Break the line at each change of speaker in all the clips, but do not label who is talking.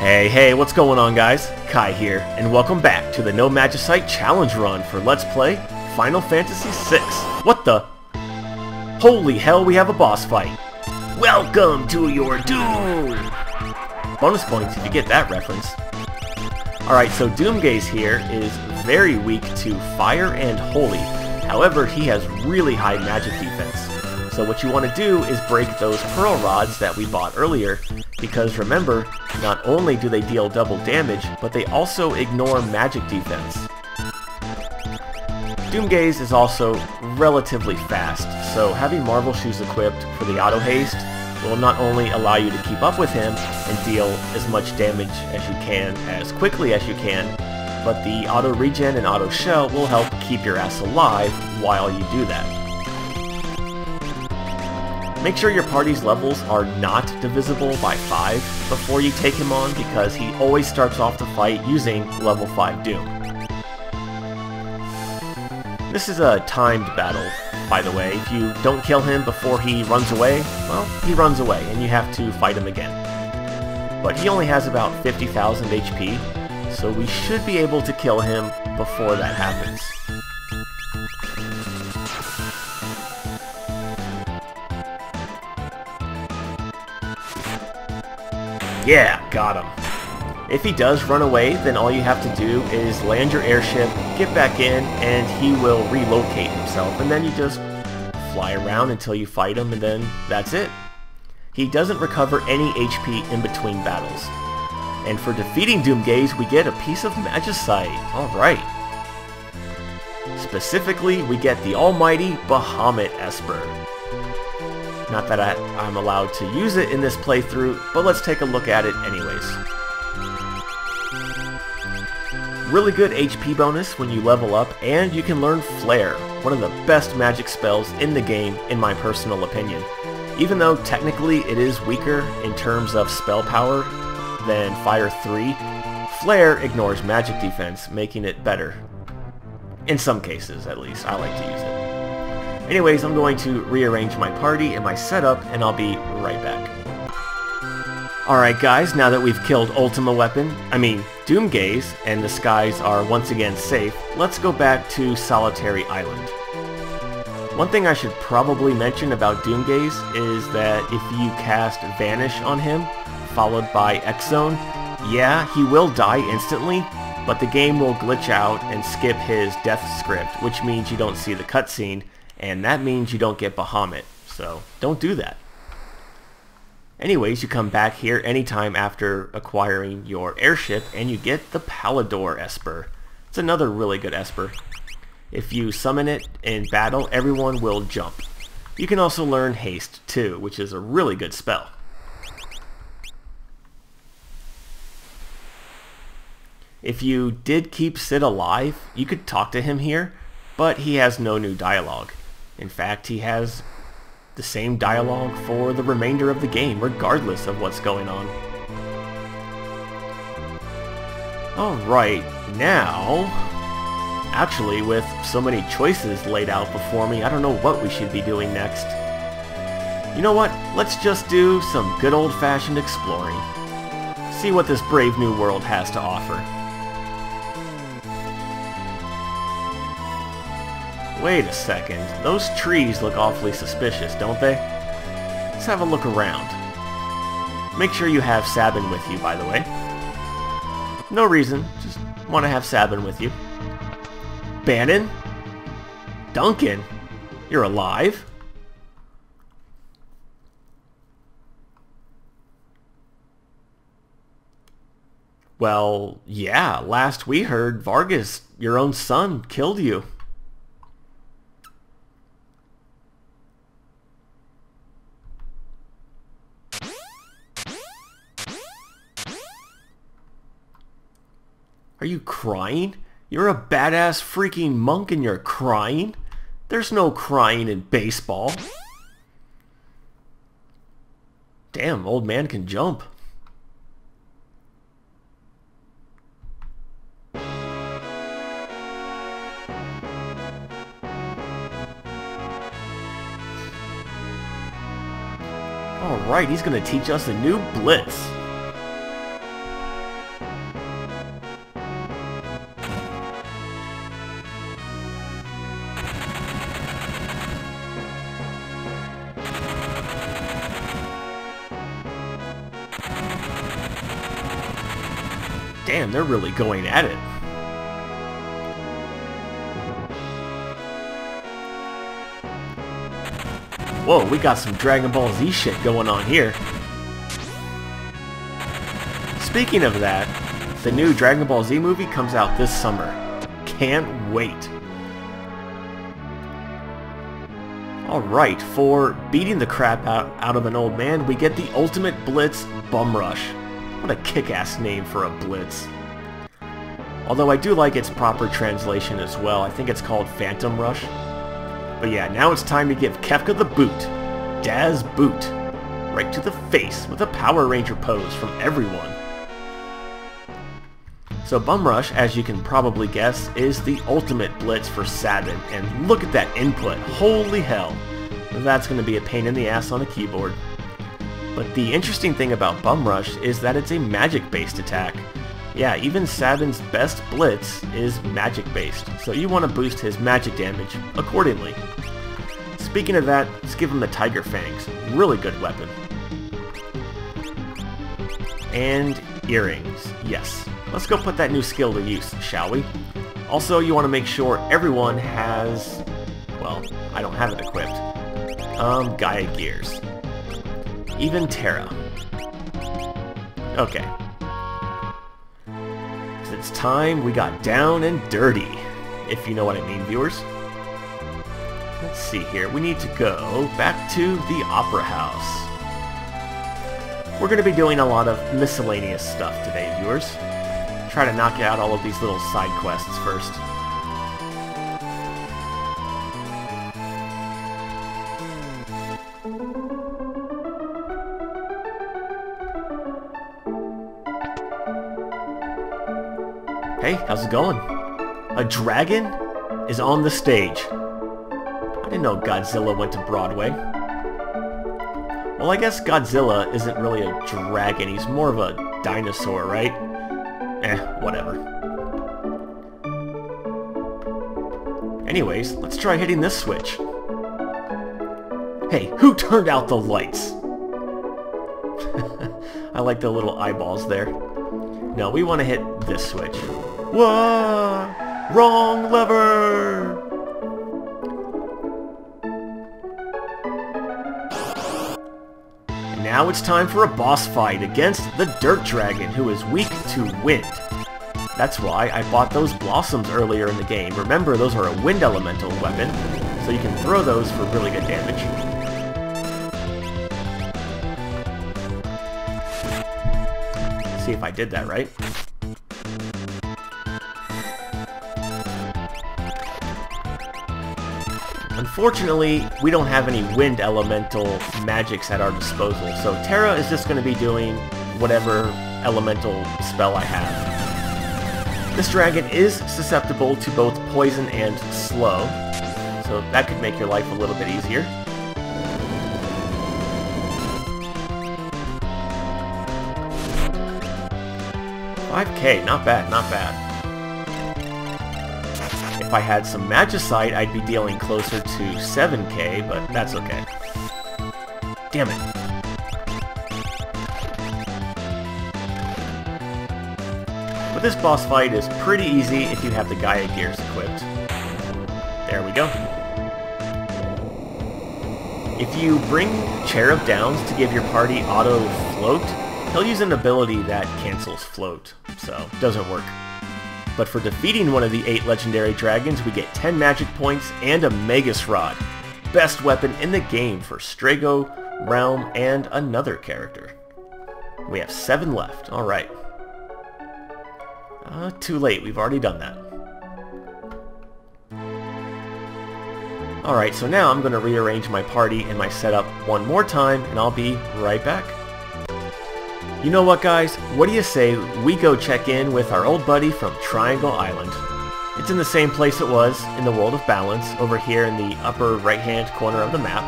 Hey, what's going on, guys? Kai here, and welcome back to the No Magicite Challenge Run for Let's Play Final Fantasy VI. What the? Holy hell, we have a boss fight. Welcome to your doom! Bonus points if you get that reference. Alright, so Doomgaze here is very weak to fire and holy. However, he has really high magic defense. So what you want to do is break those pearl rods that we bought earlier, because remember, not only do they deal double damage, but they also ignore magic defense. Doomgaze is also relatively fast, so having Marvel Shoes equipped for the auto haste will not only allow you to keep up with him and deal as much damage as you can as quickly as you can, but the auto regen and auto shell will help keep your ass alive while you do that. Make sure your party's levels are not divisible by 5 before you take him on, because he always starts off the fight using level 5 Doom. This is a timed battle, by the way. If you don't kill him before he runs away, well, he runs away and you have to fight him again. But he only has about 50,000 HP, so we should be able to kill him before that happens. Yeah, got him. If he does run away, then all you have to do is land your airship, get back in, and he will relocate himself, and then you just fly around until you fight him, and then that's it. He doesn't recover any HP in between battles. And for defeating Doomgaze, we get a piece of Magicite. Alright. Specifically, we get the almighty Bahamut Esper. Not that I'm allowed to use it in this playthrough, but let's take a look at it anyways. Really good HP bonus when you level up, and you can learn Flare, one of the best magic spells in the game in my personal opinion. Even though technically it is weaker in terms of spell power than Fire 3, Flare ignores magic defense, making it better. In some cases, at least. I like to use it. Anyways, I'm going to rearrange my party and my setup, and I'll be right back. Alright guys, now that we've killed Doomgaze, and the skies are once again safe, let's go back to Solitary Island. One thing I should probably mention about Doomgaze is that if you cast Vanish on him, followed by X-Zone, yeah, he will die instantly, but the game will glitch out and skip his death script, which means you don't see the cutscene, and that means you don't get Bahamut, so don't do that. Anyways, you come back here anytime after acquiring your airship, and you get the Pallador Esper. It's another really good Esper. If you summon it in battle, everyone will jump. You can also learn Haste too, which is a really good spell. If you did keep Sid alive, you could talk to him here, but he has no new dialogue. In fact, he has the same dialogue for the remainder of the game, regardless of what's going on. Alright, now, actually with so many choices laid out before me, I don't know what we should be doing next. You know what? Let's just do some good old-fashioned exploring. See what this brave new world has to offer. Wait a second, those trees look awfully suspicious, don't they? Let's have a look around. Make sure you have Sabin with you, by the way. No reason, just want to have Sabin with you. Bannon? Duncan? You're alive? Well, yeah, last we heard, Vargas, your own son, killed you. Are you crying? You're a badass freaking monk and you're crying? There's no crying in baseball. Damn, old man can jump. Alright, he's gonna teach us a new blitz. Damn, they're really going at it. Whoa, we got some Dragon Ball Z shit going on here. Speaking of that, the new Dragon Ball Z movie comes out this summer. Can't wait. Alright, for beating the crap out of an old man, we get the Ultimate Blitz Bum Rush. What a kick-ass name for a blitz. Although I do like its proper translation as well. I think it's called Phantom Rush. But yeah, now it's time to give Kefka the boot. Daz boot. Right to the face with a Power Ranger pose from everyone. So Bum Rush, as you can probably guess, is the ultimate blitz for Sabin, and look at that input, holy hell. That's going to be a pain in the ass on a keyboard. But the interesting thing about Bum Rush is that it's a magic-based attack. Yeah, even Sabin's best blitz is magic-based, so you want to boost his magic damage accordingly. Speaking of that, let's give him the Tiger Fangs, really good weapon. And earrings, yes. Let's go put that new skill to use, shall we? Also, you want to make sure everyone has... well, I don't have it equipped. Gaia Gears. Even Terra. Okay. It's time we got down and dirty, if you know what I mean, viewers. Let's see here. We need to go back to the Opera House. We're going to be doing a lot of miscellaneous stuff today, viewers. Try to knock out all of these little side quests first. Hey, how's it going? A dragon is on the stage. I didn't know Godzilla went to Broadway. Well, I guess Godzilla isn't really a dragon. He's more of a dinosaur, right? Whatever. Anyways, let's try hitting this switch. Hey, who turned out the lights? I like the little eyeballs there. No, we want to hit this switch. Whoa! Wrong lever! And now it's time for a boss fight against the Dirt Dragon, who is weak to wind. That's why I bought those blossoms earlier in the game. Remember, those are a wind elemental weapon, so you can throw those for really good damage. Let's see if I did that right. Unfortunately, we don't have any wind elemental magics at our disposal, so Terra is just going to be doing whatever elemental spell I have. This dragon is susceptible to both poison and slow, so that could make your life a little bit easier. $5K, not bad, not bad. If I had some Magicite, I'd be dealing closer to $7K, but that's okay. Damn it. But this boss fight is pretty easy if you have the Gaia Gears equipped. There we go. If you bring Cherub Downs to give your party auto float, he'll use an ability that cancels float, so it doesn't work. But for defeating one of the 8 legendary dragons, we get 10 magic points and a Magus Rod. Best weapon in the game for Strago, Realm, and another character. We have 7 left, alright. Too late, we've already done that. Alright, so now I'm going to rearrange my party and my setup one more time, and I'll be right back. You know what, guys? What do you say we go check in with our old buddy from Triangle Island? It's in the same place it was in the World of Balance, over here in the upper right-hand corner of the map.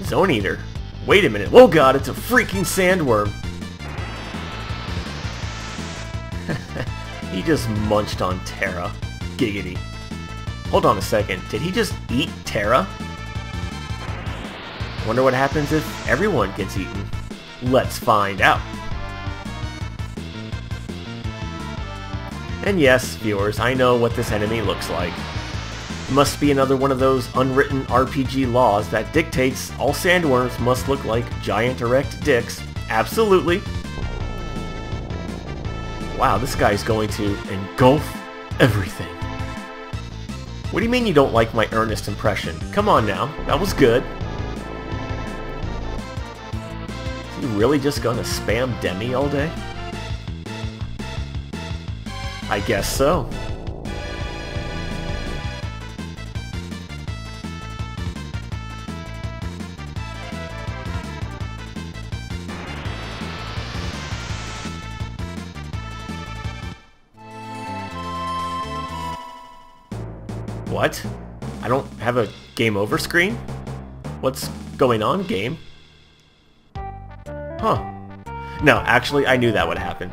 Zone Eater. Wait a minute. Oh god, it's a freaking sandworm. He just munched on Terra. Giggity. Hold on a second, did he just eat Terra? Wonder what happens if everyone gets eaten. Let's find out. And yes, viewers, I know what this enemy looks like. It must be another one of those unwritten RPG laws that dictates all sandworms must look like giant erect dicks. Absolutely. Wow, this guy's going to engulf everything. What do you mean you don't like my earnest impression? Come on now, that was good. Is he really just gonna spam Demi all day? I guess so. What? I don't have a game over screen? What's going on, game? Huh. No, actually, I knew that would happen.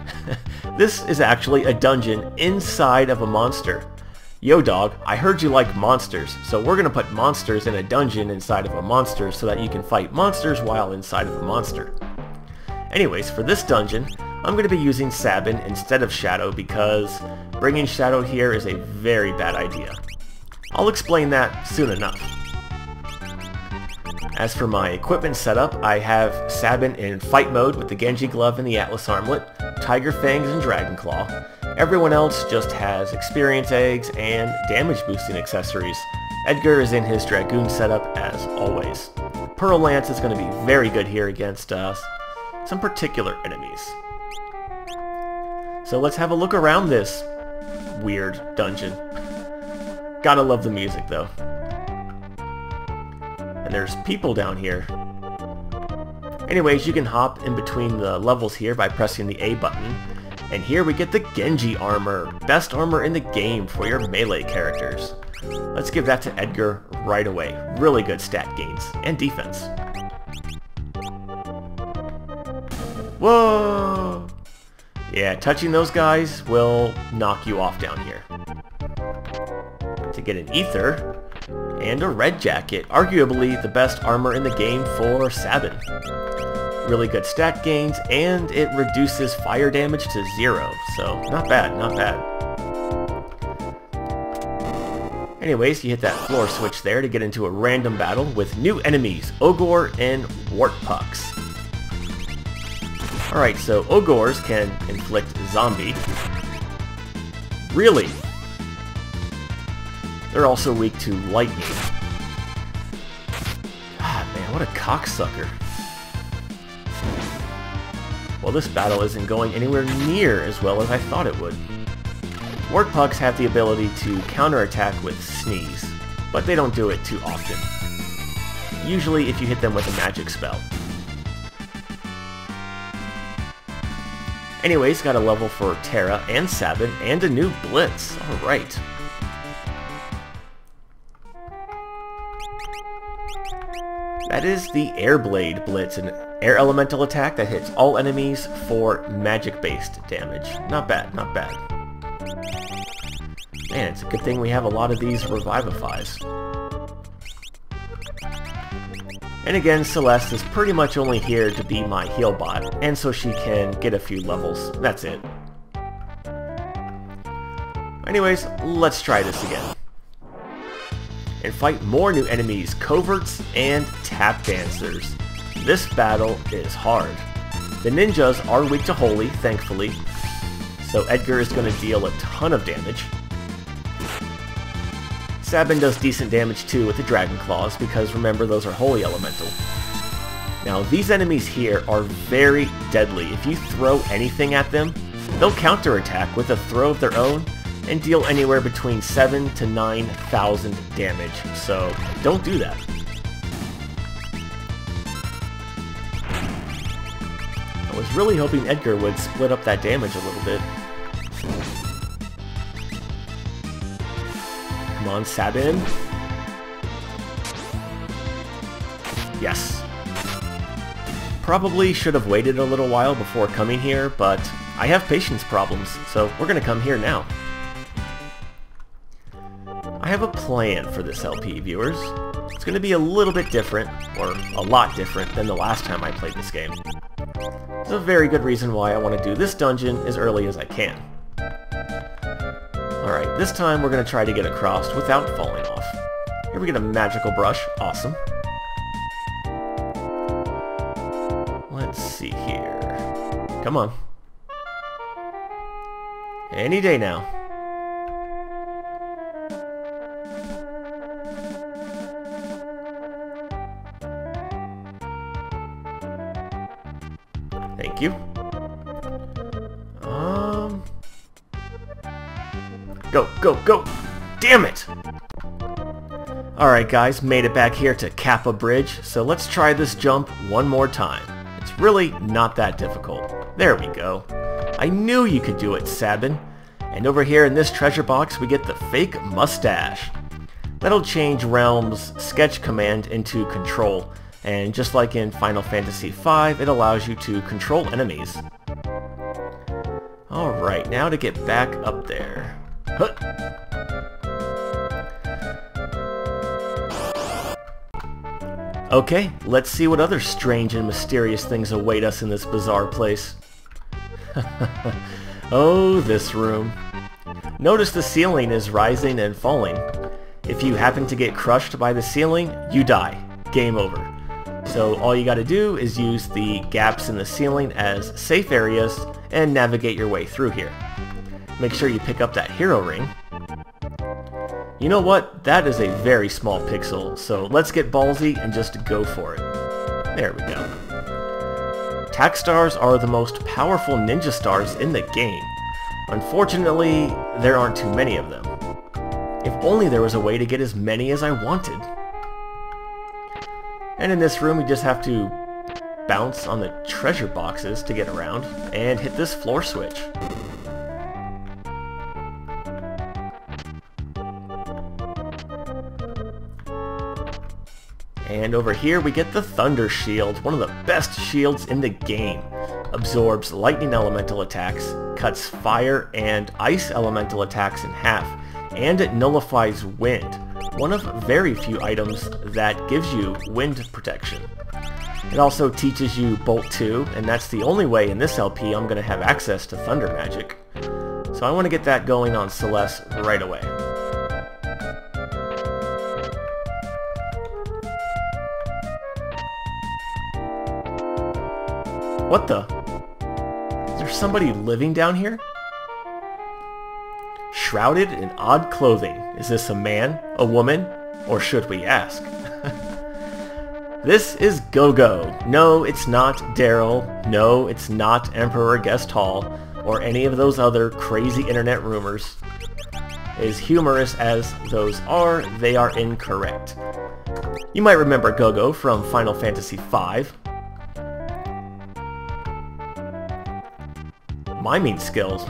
This is actually a dungeon inside of a monster. Yo dog, I heard you like monsters, so we're gonna put monsters in a dungeon inside of a monster so that you can fight monsters while inside of a monster. Anyways, for this dungeon, I'm gonna be using Sabin instead of Shadow because bringing Shadow here is a very bad idea. I'll explain that soon enough. As for my equipment setup, I have Sabin in fight mode with the Genji glove and the Atlas armlet, Tiger Fangs and Dragon Claw. Everyone else just has experience eggs and damage boosting accessories. Edgar is in his Dragoon setup as always. Pearl Lance is going to be very good here against some particular enemies. So let's have a look around this weird dungeon. Gotta love the music though. And there's people down here. Anyways, you can hop in between the levels here by pressing the A button. And here we get the Genji armor. Best armor in the game for your melee characters. Let's give that to Edgar right away. Really good stat gains and defense. Whoa! Yeah, touching those guys will knock you off down here. To get an ether and a red jacket, arguably the best armor in the game for Sabin. Really good stat gains, and it reduces fire damage to 0, so not bad, not bad. Anyways, you hit that floor switch there to get into a random battle with new enemies, Ogre and Wartpucks. Alright, so Ogres can inflict zombie. Really? They're also weak to lightning. God, man, what a cocksucker. Well, this battle isn't going anywhere near as well as I thought it would. Wartpucks have the ability to counterattack with Sneeze, but they don't do it too often. Usually if you hit them with a magic spell. Anyways, got a level for Terra and Sabin, and a new Blitz. Alright. That is the Airblade Blitz, an air elemental attack that hits all enemies for magic-based damage. Not bad, not bad. Man, it's a good thing we have a lot of these Revivifies. And again, Celeste is pretty much only here to be my heal bot, and so she can get a few levels. That's it. Anyways, let's try this again. And fight more new enemies, Coverts and Tap Dancers. This battle is hard. The ninjas are weak to Holy, thankfully, so Edgar is going to deal a ton of damage. Sabin does decent damage too with the Dragon Claws, because remember, those are Holy Elemental. Now, these enemies here are very deadly. If you throw anything at them, they'll counterattack with a throw of their own, and deal anywhere between 7,000 to 9,000 damage, so don't do that. I was really hoping Edgar would split up that damage a little bit. Come on, Sabin. Yes. Probably should have waited a little while before coming here, but I have patience problems, so we're gonna come here now. I have a plan for this LP, viewers. It's going to be a little bit different, or a lot different, than the last time I played this game. It's a very good reason why I want to do this dungeon as early as I can. Alright, this time we're going to try to get across without falling off. Here we get a magical brush. Awesome. Let's see here. Come on. Any day now. Thank you. Go, go, go! Damn it! Alright guys, made it back here to Kappa Bridge, so let's try this jump one more time. It's really not that difficult. There we go. I knew you could do it, Sabin. And over here in this treasure box we get the fake mustache. That'll change Realm's sketch command into control, and just like in Final Fantasy V, it allows you to control enemies. Alright, now to get back up there. Huh. Okay, let's see what other strange and mysterious things await us in this bizarre place. Oh, this room. Notice the ceiling is rising and falling. If you happen to get crushed by the ceiling, you die. Game over. So all you gotta do is use the gaps in the ceiling as safe areas and navigate your way through here. Make sure you pick up that hero ring. You know what? That is a very small pixel, so let's get ballsy and just go for it. There we go. Tac stars are the most powerful ninja stars in the game. Unfortunately, there aren't too many of them. If only there was a way to get as many as I wanted. And in this room, you just have to bounce on the treasure boxes to get around, and hit this floor switch. And over here we get the Thunder Shield, one of the best shields in the game. Absorbs lightning elemental attacks, cuts fire and ice elemental attacks in half, and it nullifies wind, one of very few items that gives you wind protection. It also teaches you Bolt 2, and that's the only way in this LP I'm going to have access to thunder magic. So I want to get that going on Celeste right away. What the? Is there somebody living down here? Shrouded in odd clothing. Is this a man, a woman, or should we ask? This is Gogo. No, it's not Daryl. No, it's not Emperor Guest Hall, or any of those other crazy internet rumors. As humorous as those are, they are incorrect. You might remember Gogo from Final Fantasy V. Miming skills,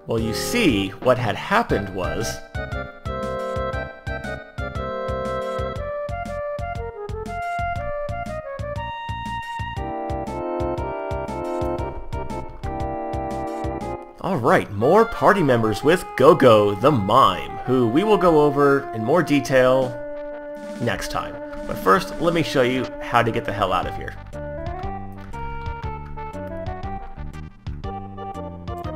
Well, you see, what had happened was... Alright, more party members with Gogo, the Mime, who we will go over in more detail next time. But first, let me show you how to get the hell out of here.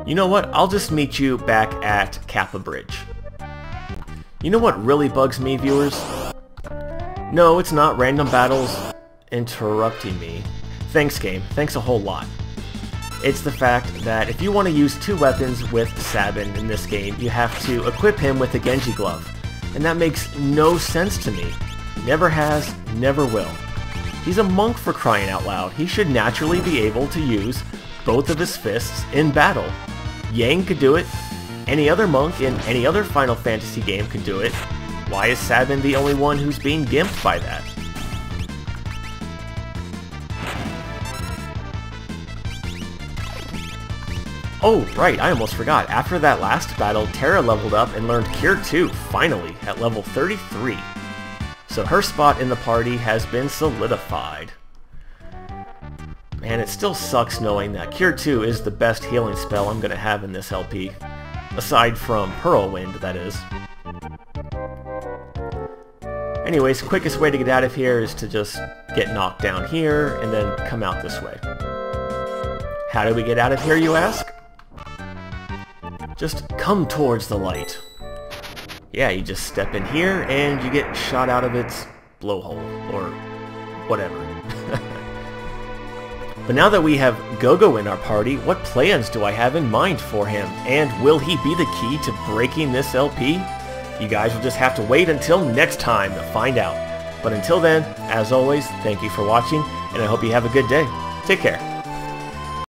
You know what? I'll just meet you back at Kappa Bridge. You know what really bugs me, viewers? No, it's not random battles interrupting me. Thanks, game. Thanks a whole lot. It's the fact that if you want to use two weapons with Sabin in this game, you have to equip him with a Genji glove. And that makes no sense to me. Never has, never will. He's a monk, for crying out loud. He should naturally be able to use both of his fists in battle. Yang could do it. Any other monk in any other Final Fantasy game could do it. Why is Sabin the only one who's being gimped by that? Oh, right, I almost forgot. After that last battle, Terra leveled up and learned Cure 2, finally, at level 33. So her spot in the party has been solidified. Man, it still sucks knowing that Cure 2 is the best healing spell I'm gonna have in this LP. Aside from Whirlwind, that is. Anyways, quickest way to get out of here is to just get knocked down here and then come out this way. How do we get out of here, you ask? Just come towards the light. Yeah, you just step in here and you get shot out of its blowhole, or whatever. But now that we have Gogo in our party, what plans do I have in mind for him? And will he be the key to breaking this LP? You guys will just have to wait until next time to find out. But until then, as always, thank you for watching, and I hope you have a good day. Take care.